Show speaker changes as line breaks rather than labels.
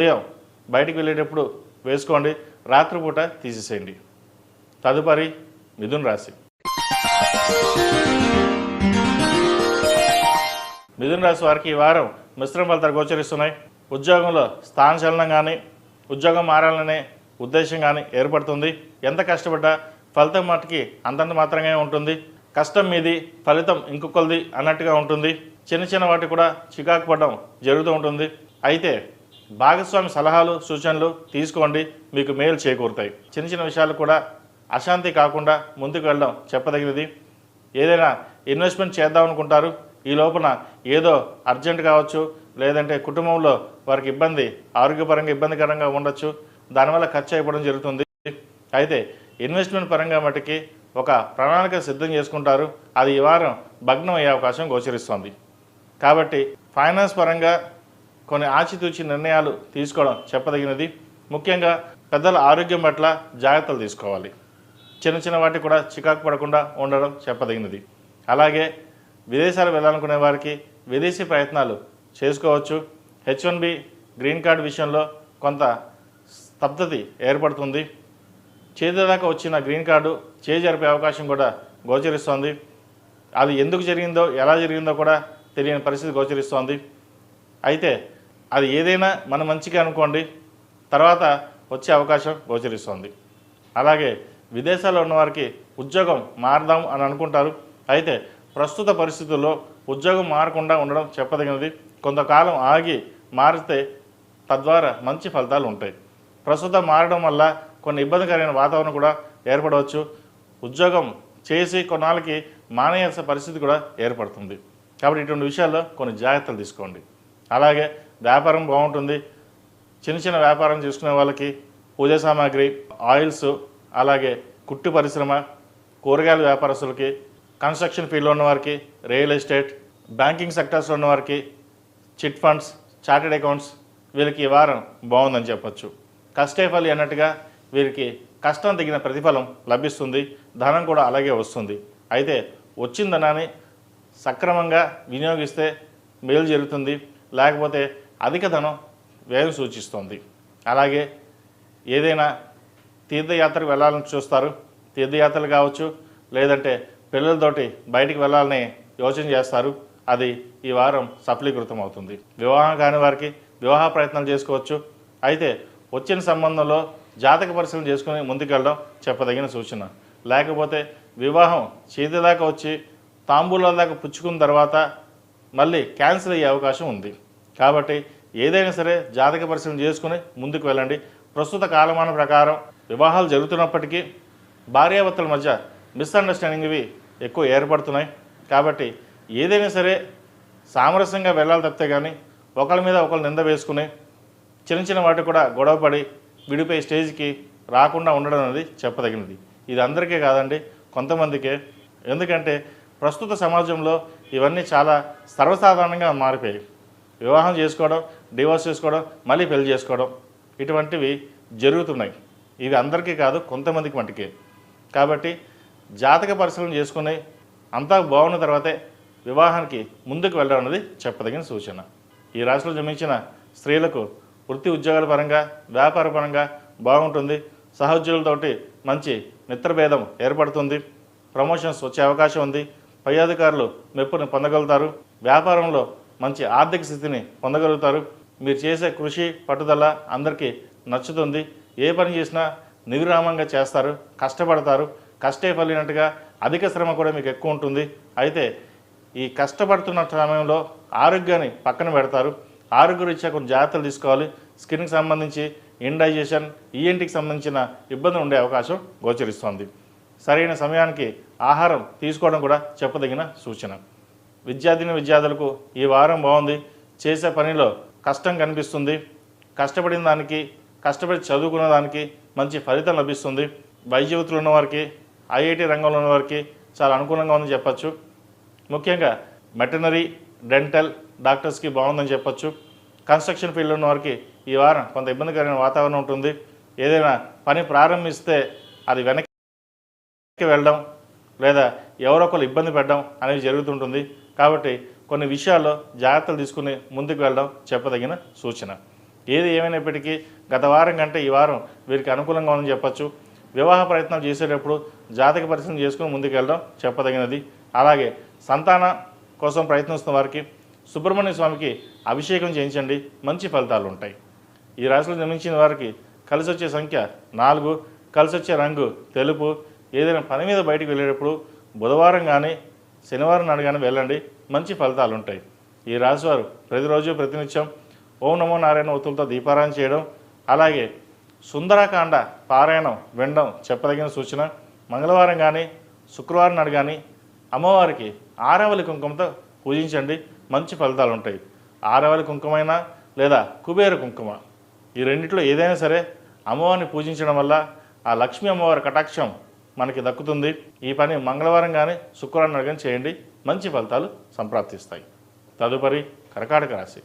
ఉదయం బయటికి వెళ్ళేటప్పుడు వేసుకోండి, రాత్రిపూట తీసేసేయండి. తదుపరి మిథున రాశి. మిథున రాశి వారికి ఈ వారం మిశ్రమ ఫలితాలు గోచరిస్తున్నాయి. ఉద్యోగంలో స్థానచలనం కానీ, ఉద్యోగం మారాలనే ఉద్దేశం కానీ ఏర్పడుతుంది. ఎంత కష్టపడ్డా ఫలితం మట్టుకి అంతంత మాత్రంగా ఉంటుంది. కష్టం మీది, ఫలితం ఇంకొకరిది అన్నట్టుగా ఉంటుంది. చిన్న చిన్న వాటి కూడా చికాకు పడడం జరుగుతూ ఉంటుంది. అయితే భాగస్వామి సలహాలు, సూచనలు తీసుకోండి, మీకు మేలు చేకూరుతాయి. చిన్న చిన్న విషయాలు కూడా అశాంతి కాకుండా ముందుకు వెళ్ళడం చెప్పదగినది. ఏదైనా ఇన్వెస్ట్మెంట్ చేద్దాం అనుకుంటారు, ఈ లోపల ఏదో అర్జెంట్ కావచ్చు, లేదంటే కుటుంబంలో వారికి ఇబ్బంది, ఆరోగ్యపరంగా ఇబ్బందికరంగా ఉండొచ్చు, దానివల్ల ఖర్చు అయిపోవడం జరుగుతుంది. అయితే ఇన్వెస్ట్మెంట్ పరంగా మటుకి ఒక ప్రణాళిక సిద్ధం చేసుకుంటారు, అది ఈ వారం భగ్నం అయ్యే అవకాశం గోచరిస్తుంది. కాబట్టి ఫైనాన్స్ పరంగా కొన్ని ఆచితూచి నిర్ణయాలు తీసుకోవడం చెప్పదగినది. ముఖ్యంగా పెద్దల ఆరోగ్యం పట్ల జాగ్రత్తలు తీసుకోవాలి. చిన్న చిన్న వాటికి కూడా చికాకు పడకుండా ఉండడం చెప్పదగినది. అలాగే విదేశాలు వెళ్ళాలనుకునే వారికి విదేశీ ప్రయత్నాలు చేసుకోవచ్చు. H1B గ్రీన్ కార్డు విషయంలో కొంత స్తబ్దతి ఏర్పడుతుంది. చేతిదాకా వచ్చిన గ్రీన్ కార్డు చేజరిపే అవకాశం కూడా గోచరిస్తోంది. అది ఎందుకు జరిగిందో, ఎలా జరిగిందో కూడా తెలియని పరిస్థితి గోచరిస్తోంది. అయితే అది ఏదైనా మన మంచిగా అనుకోండి, తర్వాత వచ్చే అవకాశం గోచరిస్తోంది. అలాగే విదేశాల్లో ఉన్నవారికి ఉద్యోగం మారదాం అని అనుకుంటారు. అయితే ప్రస్తుత పరిస్థితుల్లో ఉద్యోగం మారకుండా ఉండడం చెప్పదగినది. కొంతకాలం ఆగి మారితే తద్వారా మంచి ఫలితాలు ఉంటాయి. ప్రస్తుతం మారడం వల్ల కొన్ని ఇబ్బందికరమైన వాతావరణం కూడా ఏర్పడవచ్చు. ఉద్యోగం చేసి కొన్నాళ్ళకి మానేయాల్సిన పరిస్థితి కూడా ఏర్పడుతుంది. కాబట్టి ఇటువంటి విషయాల్లో కొన్ని జాగ్రత్తలు తీసుకోండి. అలాగే వ్యాపారం బాగుంటుంది. చిన్న చిన్న వ్యాపారం చేసుకునే వాళ్ళకి పూజా సామాగ్రి, ఆయిల్స్, అలాగే కుట్టు పరిశ్రమ, కూరగాయల వ్యాపారస్తులకి, కన్స్ట్రక్షన్ ఫీల్డ్లో ఉన్నవారికి, రియల్ ఎస్టేట్, బ్యాంకింగ్ సెక్టర్స్లో ఉన్నవారికి, చిట్ ఫండ్స్, చార్టెడ్ అకౌంట్స్, వీళ్ళకి ఈ వారం బాగుందని చెప్పచ్చు. కష్టే ఫలి అన్నట్టుగా వీరికి కష్టం తగిన ప్రతిఫలం లభిస్తుంది. ధనం కూడా అలాగే వస్తుంది. అయితే వచ్చిన ధనాన్ని సక్రమంగా వినియోగిస్తే మేలు జరుగుతుంది, లేకపోతే అధిక ధనం వ్యయం సూచిస్తుంది. అలాగే ఏదైనా తీర్థయాత్రకు వెళ్ళాలని చూస్తారు, తీర్థయాత్రలు కావచ్చు, లేదంటే పిల్లలతోటి బయటికి వెళ్ళాలని యోచన చేస్తారు, అది ఈ వారం సఫలీకృతం అవుతుంది. వివాహం కాని వారికి వివాహ ప్రయత్నాలు చేసుకోవచ్చు. అయితే వచ్చిన సంబంధంలో జాతక పరిశీలన చేసుకుని ముందుకెళ్ళడం చెప్పదగిన సూచన. లేకపోతే వివాహం చేతిదాకా వచ్చి తాంబూలాల దాకా పుచ్చుకున్న తర్వాత మళ్ళీ క్యాన్సిల్ అయ్యే అవకాశం ఉంది. కాబట్టి ఏదైనా సరే జాతక పరిశీలన చేసుకుని ముందుకు వెళ్ళండి. ప్రస్తుత కాలమాన ప్రకారం వివాహాలు జరుగుతున్నప్పటికీ భార్యాభర్తల మధ్య మిస్అండర్స్టాండింగ్ ఇవి ఎక్కువ ఏర్పడుతున్నాయి. కాబట్టి ఏదైనా సరే సామరస్యంగా వెళ్ళాలి తప్పితే కానీ ఒకరి మీద ఒకరు నింద వేసుకుని చిన్న చిన్న వాటి కూడా గొడవపడి విడిపోయే స్టేజ్కి రాకుండా ఉండడం అనేది చెప్పదగినది. ఇది అందరికీ కాదండి, కొంతమందికే. ఎందుకంటే ప్రస్తుత సమాజంలో ఇవన్నీ చాలా సర్వసాధారణంగా మారిపోయాయి. వివాహం చేసుకోవడం, డివోర్స్ చేసుకోవడం, మళ్ళీ పెళ్లి చేసుకోవడం, ఇటువంటివి జరుగుతున్నాయి. ఇవి అందరికీ కాదు, కొంతమందికి మటుకే. కాబట్టి జాతక పరిశీలన చేసుకుని అంతా బాగున్న తర్వాతే వివాహానికి ముందుకు వెళ్ళడం అనేది చెప్పదగిన సూచన. ఈ రాశిలో జన్మించిన స్త్రీలకు వృత్తి ఉద్యోగాల పరంగా, వ్యాపార పరంగా బాగుంటుంది. సహోద్యోగులతోటి మంచి మిత్రభేదం ఏర్పడుతుంది. ప్రమోషన్స్ వచ్చే అవకాశం ఉంది. పై అధికారులు మెప్పుని పొందగలుగుతారు. వ్యాపారంలో మంచి ఆర్థిక స్థితిని పొందగలుగుతారు. మీరు చేసే కృషి, పట్టుదల అందరికీ నచ్చుతుంది. ఏ పని చేసినా నిర్విరామంగా చేస్తారు, కష్టపడతారు. కష్టే ఫలినట్టుగా అధిక శ్రమ కూడా మీకు ఎక్కువ ఉంటుంది. అయితే ఈ కష్టపడుతున్న సమయంలో ఆరోగ్యాన్ని పక్కన పెడతారు. ఆరోగ్యరీత్యా కొన్ని జాగ్రత్తలు తీసుకోవాలి. స్కిన్కి సంబంధించి ఇండైజెషన్, ఈఎన్టీకి సంబంధించిన ఇబ్బందులు ఉండే అవకాశం గోచరిస్తోంది. సరైన సమయానికి ఆహారం తీసుకోవడం కూడా చెప్పదగిన సూచన. విద్యార్థులకు ఈ వారం బాగుంది. చేసే పనిలో కష్టం కనిపిస్తుంది. కష్టపడిన దానికి, కష్టపడి చదువుకున్న దానికి మంచి ఫలితం లభిస్తుంది. వైద్య వృత్తులు ఉన్నవారికి, ఐఐటి రంగంలో ఉన్నవారికి చాలా అనుకూలంగా ఉందని చెప్పచ్చు. ముఖ్యంగా వెటర్నరీ, డెంటల్ డాక్టర్స్కి బాగుందని చెప్పచ్చు. కన్స్ట్రక్షన్ ఫీల్డ్లో ఉన్న వారికి ఈ వారం కొంత ఇబ్బందికరమైన వాతావరణం ఉంటుంది. ఏదైనా పని ప్రారంభిస్తే అది వెనక్కి వెళ్ళడం లేదా ఎవరో ఒకరు ఇబ్బంది పెట్టడం అనేది జరుగుతుంటుంది. కాబట్టి కొన్ని విషయాల్లో జాగ్రత్తలు తీసుకుని ముందుకు వెళ్ళడం చెప్పదగిన సూచన. ఏది ఏమైనప్పటికీ గత వారం కంటే ఈ వారం వీరికి అనుకూలంగా ఉందని చెప్పచ్చు. వివాహ ప్రయత్నాలు చేసేటప్పుడు జాతక పరిశీలన చేసుకుని ముందుకెళ్ళడం చెప్పదగినది. అలాగే సంతానం కోసం ప్రయత్నిస్తున్న వారికి సుబ్రహ్మణ్య స్వామికి అభిషేకం చేయించండి, మంచి ఫలితాలు ఉంటాయి. ఈ రాశిలో జన్మించిన వారికి కలిసి వచ్చే సంఖ్య 4, కలిసి వచ్చే రంగు తెలుపు. ఏదైనా పని మీద బయటికి వెళ్ళేటప్పుడు బుధవారం కానీ శనివారం నాడు కానీ వెళ్ళండి, మంచి ఫలితాలు ఉంటాయి. ఈ రాశివారు ప్రతిరోజు ప్రతినిత్యం ఓం నమో నారాయణ ఒత్తులతో దీపారాయణ చేయడం, అలాగే సుందరకాండ పారాయణం వినడం చెప్పదగిన సూచన. మంగళవారం కానీ శుక్రవారం నాడు కానీ అమ్మవారికి ఆరవలి కుంకుమతో పూజించండి, మంచి ఫలితాలు ఉంటాయి. ఆరవలి కుంకుమైనా లేదా కుబేర కుంకుమ, ఈ రెండిట్లో ఏదైనా సరే అమ్మవారిని పూజించడం వల్ల ఆ లక్ష్మీ అమ్మవారి కటాక్షం మనకి దక్కుతుంది. ఈ పని మంగళవారం కానీ శుక్రవారం నాడు కానీ చేయండి, మంచి ఫలితాలు సంప్రాప్తిస్తాయి. తదుపరి కర్కాటక రాశి.